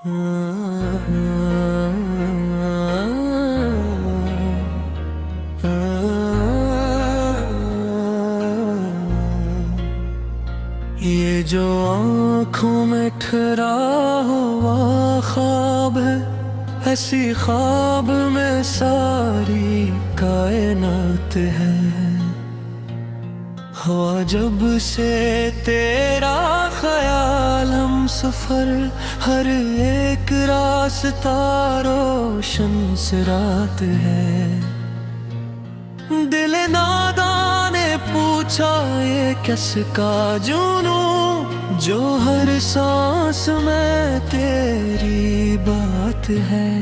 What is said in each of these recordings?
ये जो आँखों में ठहरा हुआ ख्वाब है, ऐसी ख्वाब में सारी कायनात है। हुआ जब से तेरा ख्याल हम सफर, हर एक रास्ता रोशन से रात है। दिल नादान ने पूछा ये किसका जुनू, जो हर सांस में तेरी बात है।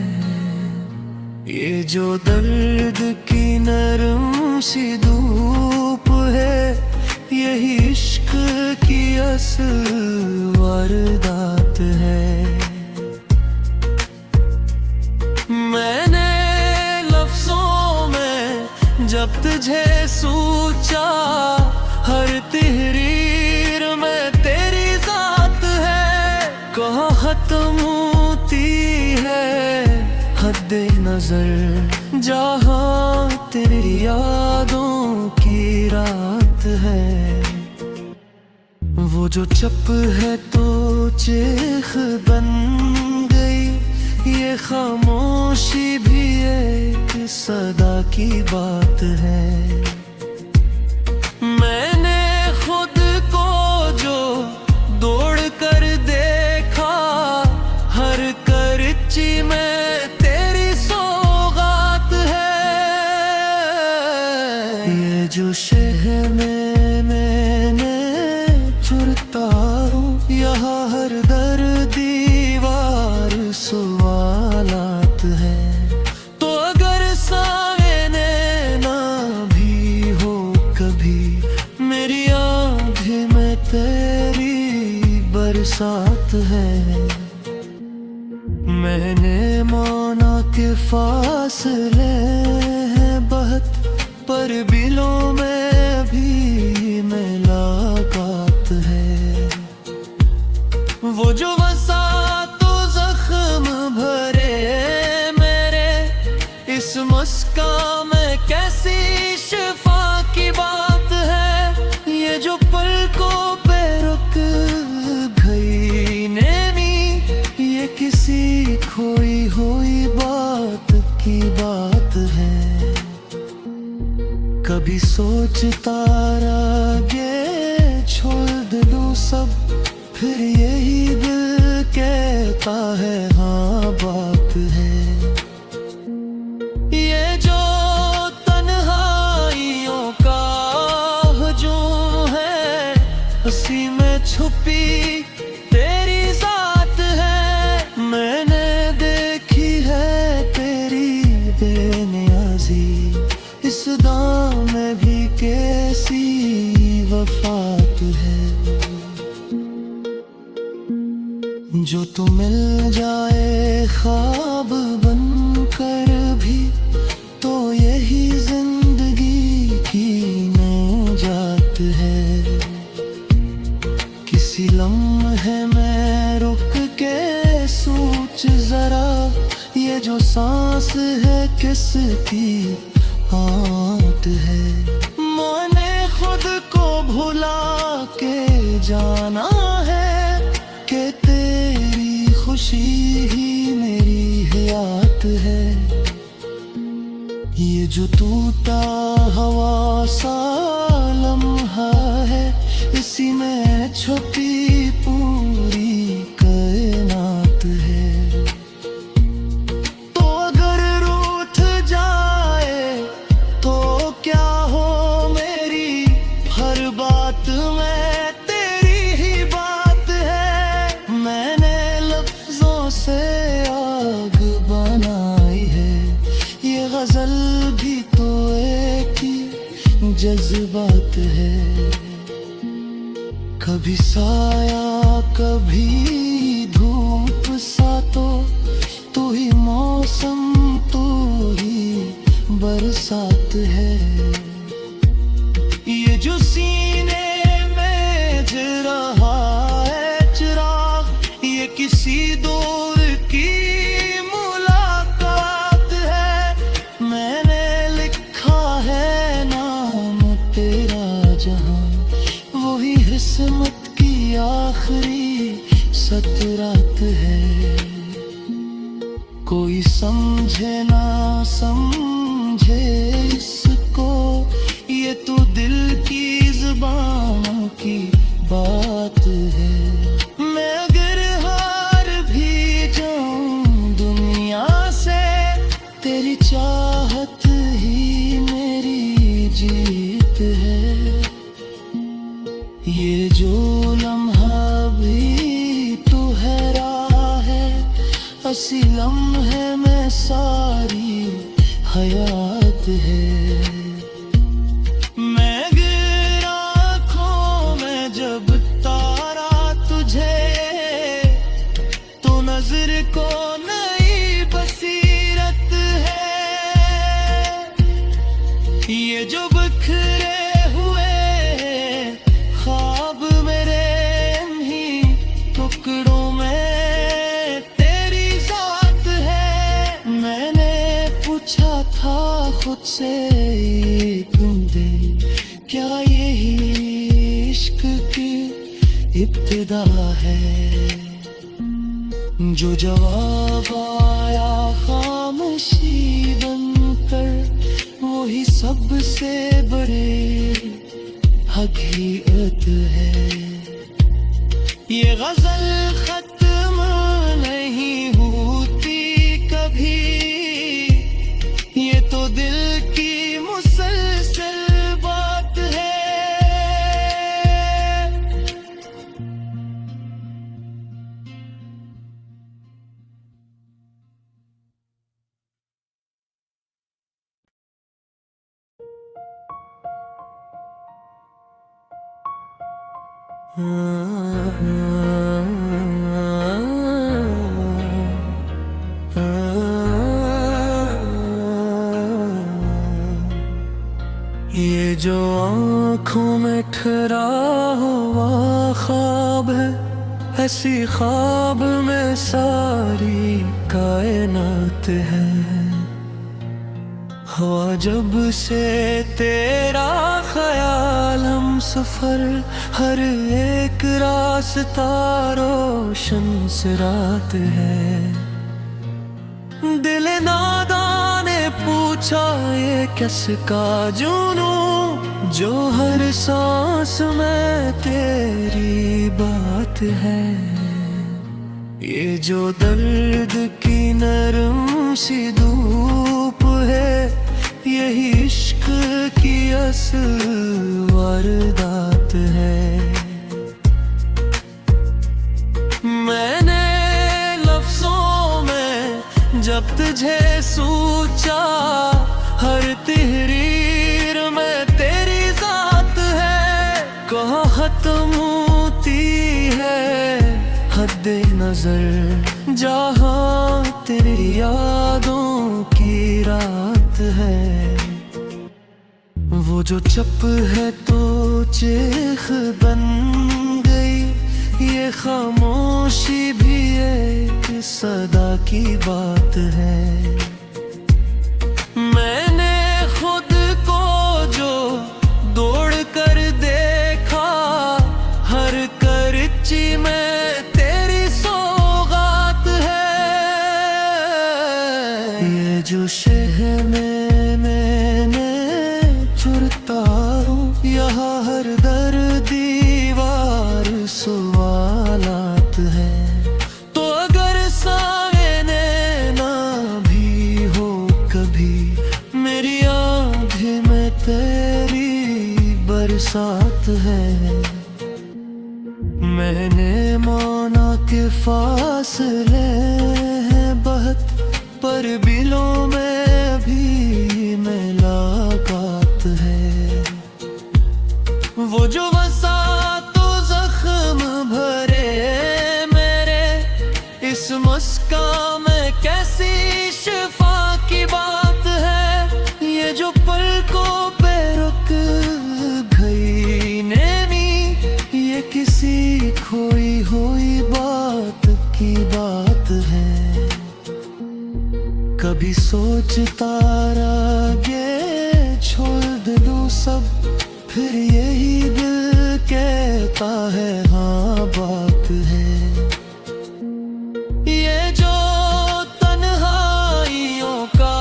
ये जो दर्द की नरम सी धूप है, यही इश्क की असल वारदात है। मैंने लफ्जों में जब तुझे सोचा, हर तहरीर में तेरी जात है। कहाँ खत्म होती है हद्दे नजर, जहाँ तेरी यादों की रात है। वो जो चप है तो चीख बन गई, ये खामोशी भी एक सदा की बात है। मैंने खुद को जो दौड़ कर देखा, हर करची में तेरी सौगात है। ये जो शहर में मैंने चुरता हूँ, यहाँ हर दर दीवार सवालात है। तो अगर सामने ना भी हो कभी, मेरी आँखें में तेरी बरसात है। मैंने माना के फासले हैं बहुत, पर बिलों में भी मुलाकात है। वो जो वसा तो जख्म भरे मेरे, इस मुस्कान में कैसी शिफा की बात है। ये जो पलकों पे रुक गई नेमी, ये किसी खोई हुई बात की बात है। कभी सोचता रहा ये छोड़ दूँ सब, फिर यही दिल कहता है हाँ बात है। ये जो तन्हाइयों का हजूम है, उसी में छुपी तेरी जात है। मैंने देखी है तेरी बेनियाजी, इस दाम में भी कैसी वफात है। जो तू मिल जाए ख्वाब बनकर भी, तो यही जिंदगी की निजात है। किसी लम्हे में रुक के सोच जरा, ये जो सांस है किसकी आंट है। मैंने खुद को भुला के जाना है कि तेरी खुशी ही मेरी हयात है। ये जो टूटा हवा सा लम्हा है, इसी में छुपी पूरी कायनात है। तो अगर रूठ जाए तो क्या हो मेरी, हर बात में तेरी ही बात है। मैंने लफ्जों से आग बनाई है, ये गजल भी तो एक ही जज्बात है। कभी साया कभी धूप सा, तो ही मौसम तो ही बरसात है। ये जो सीने में जल रहा है चिराग, ये किसी दौर जहां, वही किस्मत की आखिरी सतरात है। कोई समझे ना समझे इसको, ये तो दिल की जुबान की बात है। मैं अगर हार भी जाऊं दुनिया से, तेरी चाहत ही मेरी जीत है। ये जो लम्हा भी तू हैरान है, असी लम्हे में सारी हयात है। मैं गिर आँखों में जब तारा तुझे, तो नजर को नई बसीरत है। ये जो बिखरे हुए ख्वाब मेरे इन्हीं टुकड़ों में तेरी साथ है। मैंने पूछा था खुद से तुमसे, क्या यही इश्क की इब्तिदा है? जो जवाब आया खामोशी बनकर, वही सबसे बड़े हकीकत है। ये गजल खत्म नहीं होती कभी, ये तो दिल की मुसलसल बात है। ये जो आँखों में ठहरा हुआ ख्वाब है, ऐसी ख्वाब में सारी कायनात है। हुआ जब से तेरा ख्याल हम सफर, हर एक रास्ता रोशन से रात है। दिल नादान ने पूछा ये किसका जुनू, जो हर सांस में तेरी बात है। ये जो दर्द की नरम सी धूप है, यही इश्क की असल वारदात है। मैंने लफ्जों में जब तुझे सोचा, हर तहरीर में तेरी जात है। कहाँ खत्म होती है हद्दे नजर, जहाँ तेरी यादों की रात है। वो जो चप है तो चीख बन गई, ये खामोशी भी एक सदा की बात है। मैंने खुद को जो दौड़ कर देखा, हर करची में तेरी सौगात है। ये जो शहर में मैंने चुरता हूँ, यहाँ हर दर दीवार सवालात है। तो अगर सामने ना भी हो कभी, मेरी आँखें में तेरी बरसात है। मैंने माना के फासले हैं बहुत, पर बिलों में भी मुलाकात है। वो जो वसा तो जख्म भरे मेरे, इस मुस्कान में कैसी शिफा की बात है। ये जो पलकों पे रुक गई नेमी, ये किसी खोई हुई बात की बात है। कभी सोचता रहा ये छोड़ दूँ सब, फिर यही लगता है हाँ बात है। ये जो तन्हाइयों का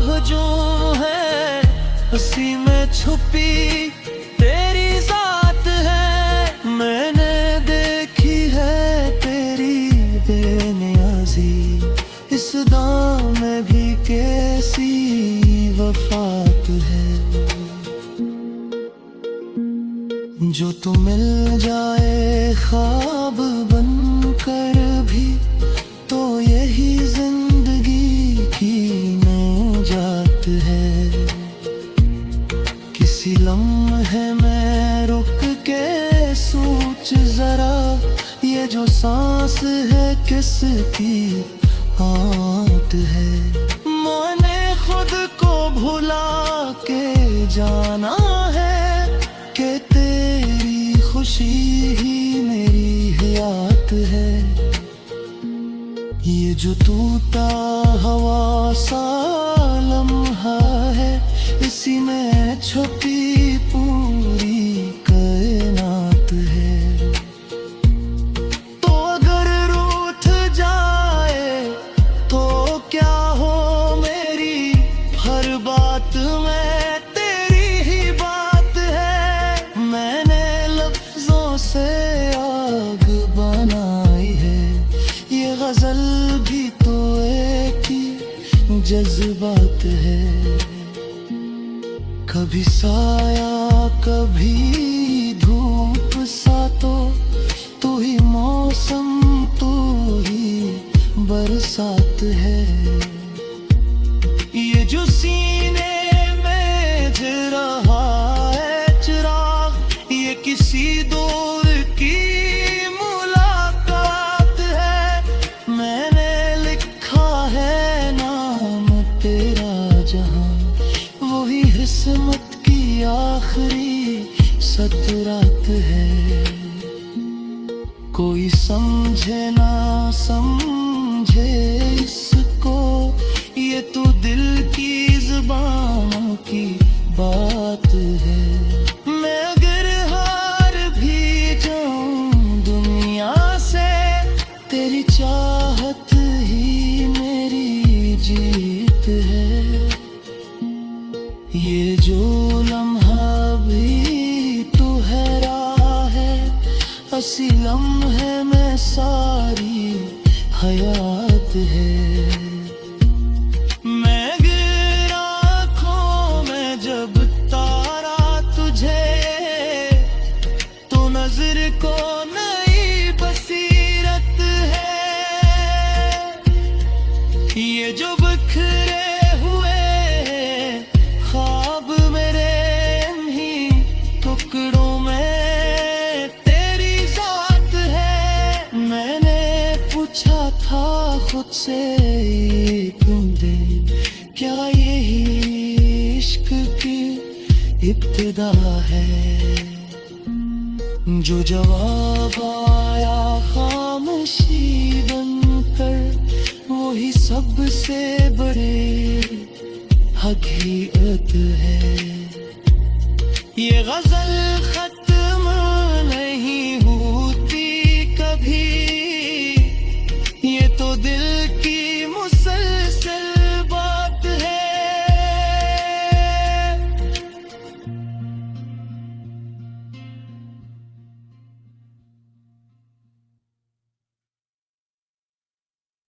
हजूम है, उसी में छुपी तेरी जात है। मैंने देखी है तेरी बेनियाजी, इस दाम में भी कैसी वफात है। जो तू मिल जाए ख्वाब बनकर भी, तो यही जिंदगी की निजात है। किसी लम्हे में रुक के सोच जरा, ये जो सांस है किसकी आत है। मैंने खुद को भुला के जाना है कि तेरी खुशी ही मेरी हयात है। ये जो टूटा हवा सा लम्हा है, इसी में छुपी पूरी कायनात है। तो अगर रूठ जाए तो क्या हो मेरी हर बात में तेरी ही बात है। मैंने लफ्जों से आग बनाई है, ये गजल भी तो एक ही जज्बात है। कभी साया कभी धूप सा, तो तू ही मौसम तू ही बरसात है। ये जो सीने में जल रहा है चिराग, ये किसी दौर की मुलाकात है। मैंने लिखा है नाम तेरा जहां, वही किस्मत की आखिरी सतरात है। कोई समझे ना समझे इसको, ये तो दिल की जुबानों की बात है। मैं अगर हार भी जाऊं दुनिया से, तेरी चाहत ही मेरी जीत है। ये जो लम्हा भी तो है राह है, असी लम्हे में सारी हयात है। मैं गिर आँखों में जब तारा तुझे, तो नजर को नई बसीरत है। ये जो बिखरे टुकड़ों में तेरी जात है। मैंने पूछा था खुद से तुमने, क्या यही इश्क की इब्तिदा है। जो जवाब आया खामोशी बनकर, वही सबसे बड़े हकीकत है। ये गजल